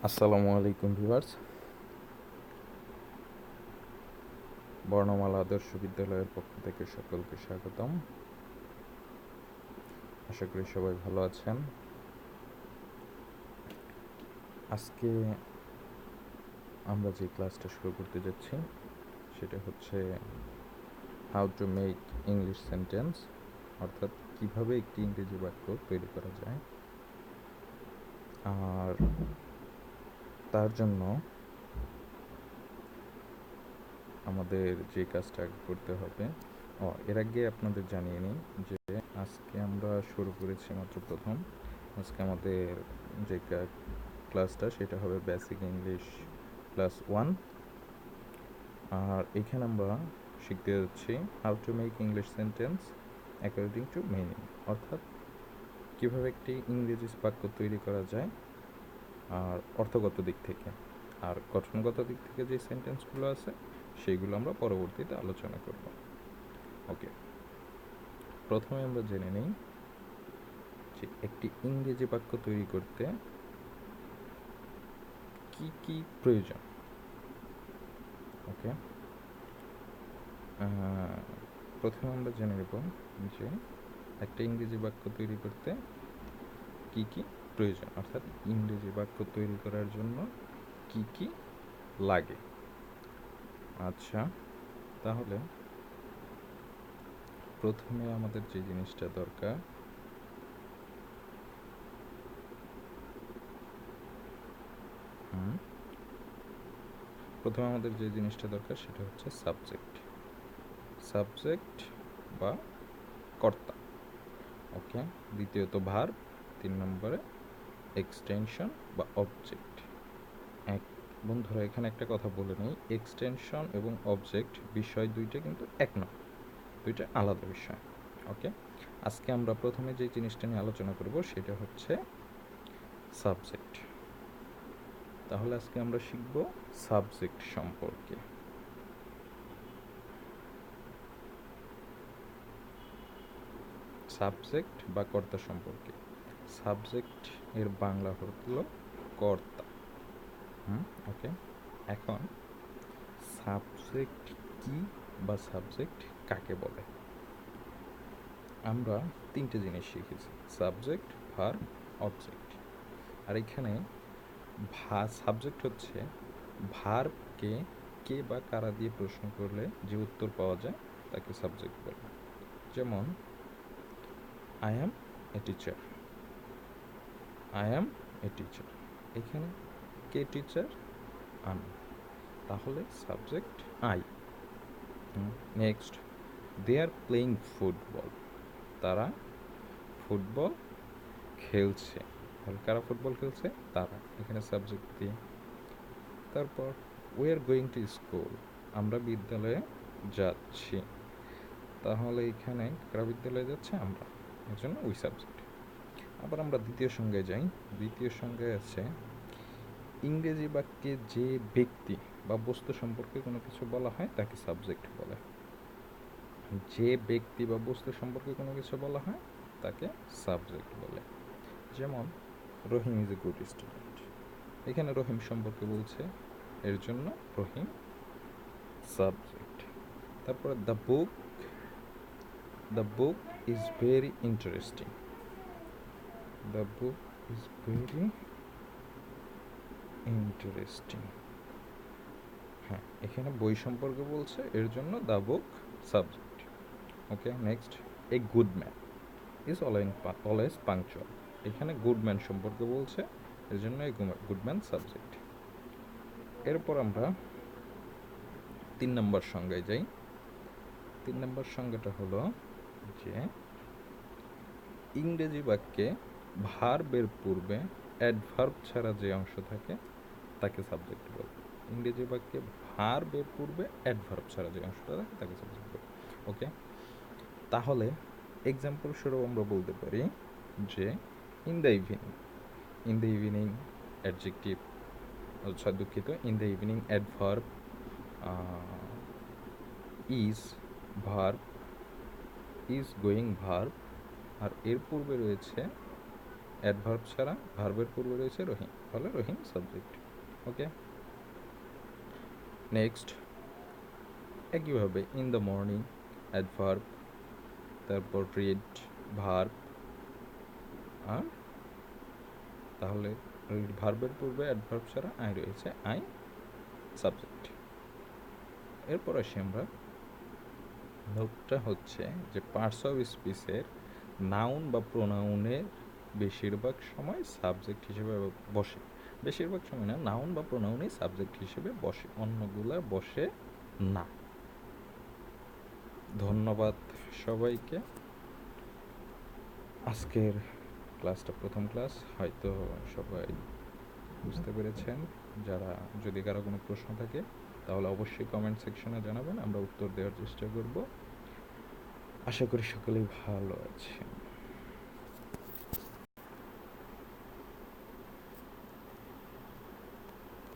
আসসালামু আলাইকুম ভিউয়ার্স। বর্ণমালা আদর্শ বিদ্যালয়ের পক্ষ থেকে সকলকে স্বাগতম। আশা করি সবাই ভালো আছেন। আজকে আমরা যে ক্লাসটা শুরু করতে যাচ্ছি সেটা হচ্ছে how to make English sentence, অর্থাৎ কিভাবে একটি ইংরেজি বাক্য তৈরি করা যায়। আর তার জন্য আমাদের যে কাজটা আগে করতে হবে, এর আগে আপনাদের জানিয়ে নিই যে আজকে আমরা শুরু করেছি মাত্র প্রথম। আজকে আমাদের যে ক্লাসটা সেটা হবে বেসিক ইংলিশ ক্লাস 1। আর এখানে আমরা শিখতে যাচ্ছি how to make English sentence according to meaning, অর্থাৎ কীভাবে একটি ইংরেজি বাক্য তৈরি করা যায় আর অর্থগত দিক থেকে। আর গঠনগত দিক থেকে যে সেন্টেন্সগুলো আছে সেইগুলো আমরা পরবর্তীতে আলোচনা করব। ওকে, প্রথমে আমরা জেনে নিই যে একটি ইংরেজি বাক্য তৈরি করতে কি কি প্রয়োজন। ওকে, প্রথমে আমরা জেনে নেব যে একটা ইংরেজি বাক্য তৈরি করতে কি কি প্রয়োজন, অর্থাৎ ইংরেজি বাক্য তৈরি করার জন্য কি কি লাগে। আচ্ছা, তাহলে প্রথমে আমাদের যে জিনিসটা দরকার সেটা হচ্ছে সাবজেক্ট বা কর্তা। ওকে, দ্বিতীয়ত ভার্ব, 3 নম্বরে এক্সটেনশন বা অবজেক্ট। বন্ধুরা এখানে একটা কথা বলে নেই, এক্সটেনশন এবং অবজেক্ট বিষয় দুইটা কিন্তু এক নয়, দুইটা আলাদা বিষয়। ওকে, আজকে আমরা প্রথমে যে জিনিসটা নিয়ে আলোচনা করব সেটা হচ্ছে সাবজেক্ট। তাহলে আজকে আমরা শিখব সাবজেক্ট সম্পর্কে। সাবজেক্ট বা কর্তা সম্পর্কে। সাবজেক্ট এর বাংলা হলো কর্তা। ওকে, এখন সাবজেক্ট কি বা সাবজেক্ট কাকে বলে? আমরা 3টে জিনিস শিখেছি, সাবজেক্ট, ভার্ব, অবজেক্ট। আর এখানে সাবজেক্ট হচ্ছে ভার্বকে কে বা কারা দিয়ে প্রশ্ন করলে যে উত্তর পাওয়া যায় তাকে সাবজেক্ট বলে। যেমন আই অ্যাম এ টিচার, এখানে কে টিচার? আমি, তাহলে subject I. Next, they are playing football, তারা ফুটবল খেলছে। তাহলে কারা ফুটবল খেলছে? তারা, এখানে সাবজেক্ট দিয়ে। তারপর we are going to school, আমরা বিদ্যালয়ে যাচ্ছি। তাহলে এখানে কারা বিদ্যালয়ে যাচ্ছে? আমরা, এর জন্য উই সাবজেক্ট। আবার আমরা দ্বিতীয় সংজ্ঞায় যাই। দ্বিতীয় সংজ্ঞায় আছে ইংরেজি বাক্যে যে ব্যক্তি বা বস্তু সম্পর্কে কোনো কিছু বলা হয় তাকে সাবজেক্ট বলে। যে ব্যক্তি বা বস্তু সম্পর্কে কোনো কিছু বলা হয় তাকে সাবজেক্ট বলে। যেমন রহিম ইজ এ গুড স্টুডেন্ট, এখানে রহিম সম্পর্কে বলছে, এর জন্য রহিম সাবজেক্ট। তারপরে the book is very interesting, the book is very interesting. হ্যাঁ, এখানে বই সম্পর্কে বলছে, এর জন্য the book subject. Okay, next, a good man is always punctual, এখানে গুড ম্যান সম্পর্কে বলছে, এর জন্য এই গুড ম্যান সাবজেক্ট। এরপর আমরা 3 নম্বর সংজ্ঞায় যাই। 3 নম্বর সংজ্ঞাটা হলো যে ইংরেজি বাক্যে ভার্বের পূর্বে অ্যাডভার্ব ছাড়া যে অংশ থাকে তাকে সাবজেক্ট বলে। ইংরেজি বাক্যে ভার্বের পূর্বে অ্যাডভার্ব ছাড়া যে অংশটা থাকে তাকে সাবজেক্ট বলে। ওকে, তাহলে এক্সাম্পল স্বরূপ আমরা বলতে পারি যে ইন দ্য ইভিনিং অ্যাডজেক্টিভ, দুঃখিত, in the evening adverb, is verb, is going verb, আর এর পূর্বে রয়েছে অ্যাডভার্ব ছাড়া ভার্বের পূর্বে রয়েছে রহিম, ফলে রহিম সাবজেক্ট। ওকে, নেক্সট একইভাবে ইন দ্য মর্নিং অ্যাডভার্ব, তারপর রিড ভার্ব, আর তাহলে ভার্বের পূর্বে অ্যাডভার্ব ছাড়া আই রয়েছে, আই সাবজেক্ট। এরপর আসি আমরা, নোটটা হচ্ছে যে পার্টস অফ স্পিচের নাউন বা প্রোনাউনের বেশিরভাগ সময় সাবজেক্ট হিসেবে বসে, বেশিরভাগ সময় না, নাউন বা প্রোনাউনই সাবজেক্ট হিসেবে বসে, অন্যগুলা বসে না। ধন্যবাদ সবাইকে। আজকের ক্লাসটা প্রথম ক্লাস, হয়তো সবাই বুঝতে পেরেছেন। যারা যদি কারো কোনো প্রশ্ন থাকে তাহলে অবশ্যই কমেন্ট সেকশনে জানাবেন, আমরা উত্তর দেওয়ার চেষ্টা করব। আশা করি সকলেই ভালো আছেন।